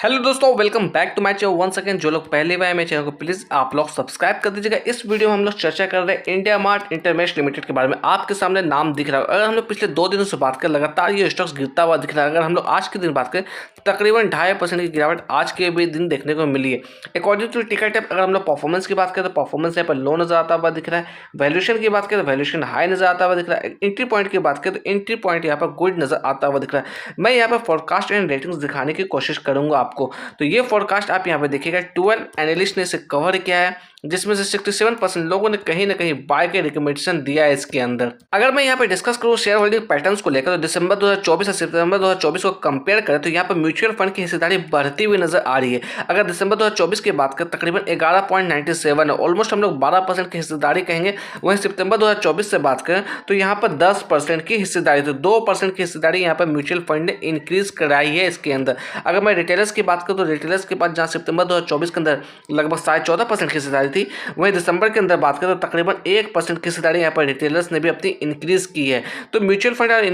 Hello दोस्तों, welcome back to my channel once again. जो लोग पहले बार मेरे चैनल को प्लीज आप लोग सब्सक्राइब कर दीजिएगा। इस वीडियो में हम लोग चर्चा कर रहे हैं इंडिया मार्ट इंटरमेश लिमिटेड के बारे में। आपके सामने नाम दिख रहा है। अगर हम लोग पिछले 2 दिनों से बात करें, लगातार ये स्टॉक्स गिरता हुआ दिख रहा है। अगर हम लोग आज के दिन बात करें, तकरीबन 2.5% की गिरावट आज के भी दिन देखने को मिली है। अकॉर्डिंग टू टिकट ऐप, अगर हम लोग परफॉर्मेंस की बात करें तो परफॉर्मेंस यहाँ पर लो नजर आता हुआ दिख रहा है। वैल्यूएशन की बात करें तो वैल्यूएशन हाई नजर आता हुआ दिख रहा है। एंट्री पॉइंट की बात करें तो एंट्री पॉइंट यहाँ पर गुड नजर आता हुआ दिख रहा है। मैं यहाँ पर फोरकास्ट एंड रेटिंग्स दिखाने की कोशिश करूंगा आपको। तो ये फोरकास्ट आप यहाँ पे देखिएगा, 12 एनालिस्ट ने इसे कवर किया है, जिसमें से 67% लोगों ने कहीं ना कहीं बाय के रिकमेंडेशन दिया है इसके अंदर। अगर मैं यहाँ पे डिस्कस करूँ शेयर होल्डिंग पैटर्न्स को लेकर, तो दिसंबर 2024 से सितंबर 2024 को कंपेयर करें तो यहाँ पर म्यूचुअल फंड की हिस्सेदारी बढ़ती हुई नजर आ रही है। अगर दिसंबर 2024 की बात करें, तकरीबन 11.97 है, ऑलमोस्ट हम लोग 12% की हिस्सेदारी कहेंगे। वहीं सितंबर 2024 से बात करें तो यहाँ पर 10% की हिस्सेदारी, तो 2% की हिस्सेदारी यहाँ पर म्यूचुअल फंड ने इंक्रीज कराई है इसके अंदर। अगर मैं रिटेलर्स की बात करूँ तो रिटेलर्स के पास जहाँ सितंबर 2024 के अंदर लगभग 14.5% की हिस्सेदारी थी, वहीं दिसंबर के अंदर बात करें तो तकरीबन 1% की हिस्सेदारी यहाँ पर रिटेलर्स ने भी अपनी इंक्रीज की है। तो म्यूचुअल फंड और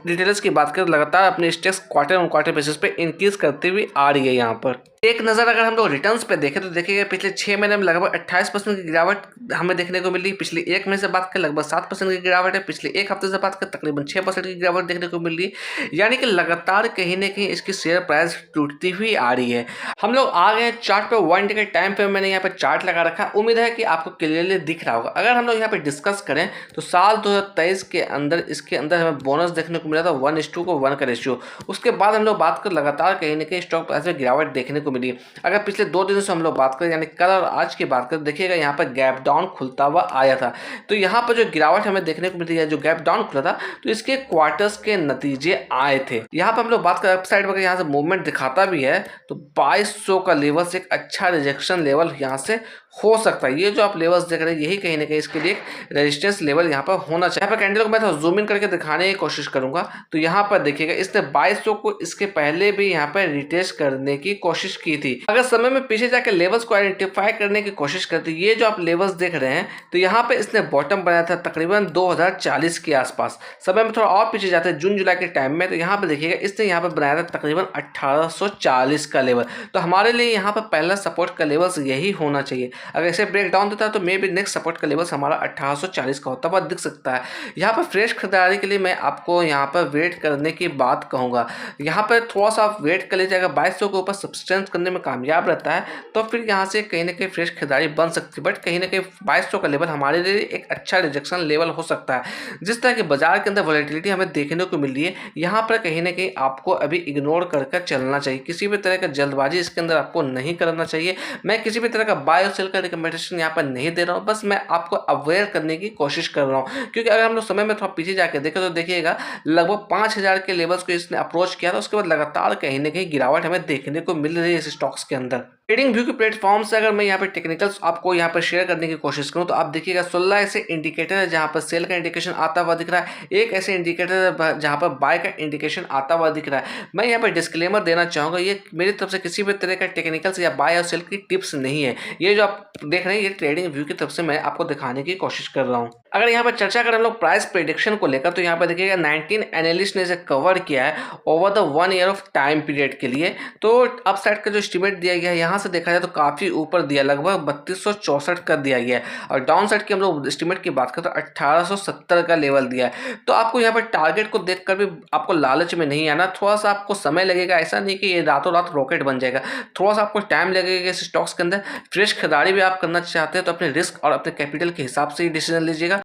रिटेलर्स की बात करें, लगातार अपने stakes quarter on quarter basis पे इंक्रीज करती हुई आ रही है। यहाँ पर एक नज़र अगर हम लोग रिटर्न्स पे देखें तो देखिएगा, पिछले 6 महीने में लगभग 28% की गिरावट हमें देखने को मिली। पिछले एक महीने से बात करें लगभग 7% की गिरावट है। पिछले एक हफ्ते से बात करें तकरीबन 6% की गिरावट देखने को मिल रही है। यानी कि लगातार कहीं ना कहीं इसकी शेयर प्राइस टूटती हुई आ रही है। हम लोग आ गए चार्ट पे, 1 डे के टाइम पे मैंने यहाँ पे चार्ट लगा रखा। उम्मीद है कि आपको क्लियरली दिख रहा होगा। अगर हम लोग यहाँ पे डिस्कस करें तो साल 2023 के अंदर इसके अंदर हमें बोनस देखने को मिला था 1:1 को 1 का रेशियो। उसके बाद हम लोग बात कर लगातार कहीं ना कहीं स्टॉक प्राइस में गिरावट देखने को मिली। अगर पिछले 2 दिनों से हम लोग बात करें, यानी कल और आज की बात करें, देखिएगा यहाँ पर गैप डाउन खुलता हुआ आया था। तो यहाँ पर जो गिरावट हमें देखने को मिली है, जो गैप डाउन खुला था, तो इसके क्वार्टर्स के नतीजे आए थे। यहाँ पर हम लोग बात करें अपसाइड पर, यहाँ से मूवमेंट दिखाता भी है तो 2200 का लेवल से एक अच्छा रिजेक्शन लेवल यहाँ से हो सकता है। ये जो आप लेवल्स देख रहे हैं, यही कहीं ना कहीं इसके लिए रेजिस्टेंस लेवल यहाँ पर होना चाहिए। यहाँ पर कैंडल को मैं थोड़ा जूम इन करके दिखाने की कोशिश करूंगा। तो यहाँ पर देखिएगा, इसने 2200 को इसके पहले भी यहाँ पर रिटेस्ट करने की कोशिश की थी। अगर समय में पीछे जाकर लेवल्स को आइडेंटिफाई करने की कोशिश करती, ये जो आप लेवल्स देख रहे हैं, तो यहाँ पे इसने बॉटम बनाया था तकरीबन 2040 के आसपास। समय में थोड़ा और पीछे जाते हैं जून जुलाई के टाइम में, तो यहाँ पे देखिएगा इसने यहाँ पर बनाया था तकरीबन 1840 का लेवल। तो हमारे लिए यहाँ पर पहला सपोर्ट का लेवल्स यही होना चाहिए। अगर इसे ब्रेक डाउन देता है तो मे बी नेक्स्ट सपोर्ट का लेवल्स हमारा 1840 का होता हुआ दिख सकता है। यहाँ पर फ्रेश खरीदारी के लिए मैं आपको यहाँ पर वेट करने की बात कहूँगा। यहाँ पर थोड़ा सा आप वेट कर लीजिए। अगर 2200 के ऊपर सब्सटेंस करने में कामयाब रहता है तो फिर यहाँ से कहीं ना कहीं फ्रेश खरीदारी बन सकती है। बट कहीं ना कहीं 2200 का लेवल हमारे लिए एक अच्छा रिजेक्शन लेवल हो सकता है। जिस तरह के बाजार के अंदर वॉलेटिलिटी हमें देखने को मिल रही है, यहाँ पर कहीं ना कहीं आपको अभी इग्नोर कर चलना चाहिए। किसी भी तरह का जल्दबाजी इसके अंदर आपको नहीं करना चाहिए। मैं किसी भी तरह का बाय और सेल का रिकमेंडेशन यहाँ पर नहीं दे रहा हूँ, बस मैं आपको अवेयर करने की कोशिश कर रहा हूँ। क्योंकि अगर हम लोग समय में थोड़ा पीछे जाकर देखें तो देखिएगा लगभग 5000 के लेवल्स को इसने अप्रोच किया था। उसके बाद लगातार कहीं ना कहीं गिरावट हमें देखने को मिल रही है इस स्टॉक्स के अंदर। ट्रेडिंग व्यू के प्लेटफॉर्म से अगर मैं यहाँ पे टेक्निकल्स आपको यहाँ पर शेयर करने की कोशिश करूँ तो आप देखिएगा 16 ऐसे इंडिकेटर है जहाँ पर सेल का इंडिकेशन आता हुआ दिख रहा है। एक ऐसे इंडिकेटर है जहाँ पर बाय का इंडिकेशन आता हुआ दिख रहा है। मैं यहाँ पर डिस्क्लेमर देना चाहूँगा, ये मेरी तरफ से किसी भी तरह का टेक्निकल्स या बाय और सेल की टिप्स नहीं है। ये जो आप देख रहे हैं, ये ट्रेडिंग व्यू की तरफ से मैं आपको दिखाने की कोशिश कर रहा हूँ। अगर यहाँ पर चर्चा करें हम लोग प्राइस प्रेडिक्शन को लेकर, तो यहाँ पर देखिएगा 19 एनालिस्ट ने इसे कवर किया है over the 1 year of time period के लिए। तो अपसाइड का जो एस्टिमेट दिया गया है, यहाँ से देखा जाए तो काफी ऊपर दिया, लगभग 3264 कर दिया गया है। और डाउन साइड की हम लोग एस्टिमेट की बात करें तो 1870 का लेवल दिया है। तो आपको यहाँ पर टारगेट को देखकर भी आपको लालच में नहीं आना। थोड़ा सा आपको समय लगेगा, ऐसा नहीं कि ये रातों रात रॉकेट बन जाएगा। थोड़ा सा आपको टाइम लगेगा इस स्टॉक्स के अंदर। फ्रेश खरीदारी भी आप करना चाहते हैं तो अपने रिस्क और अपने कैपिटल के हिसाब से ही डिसीजन लीजिएगा।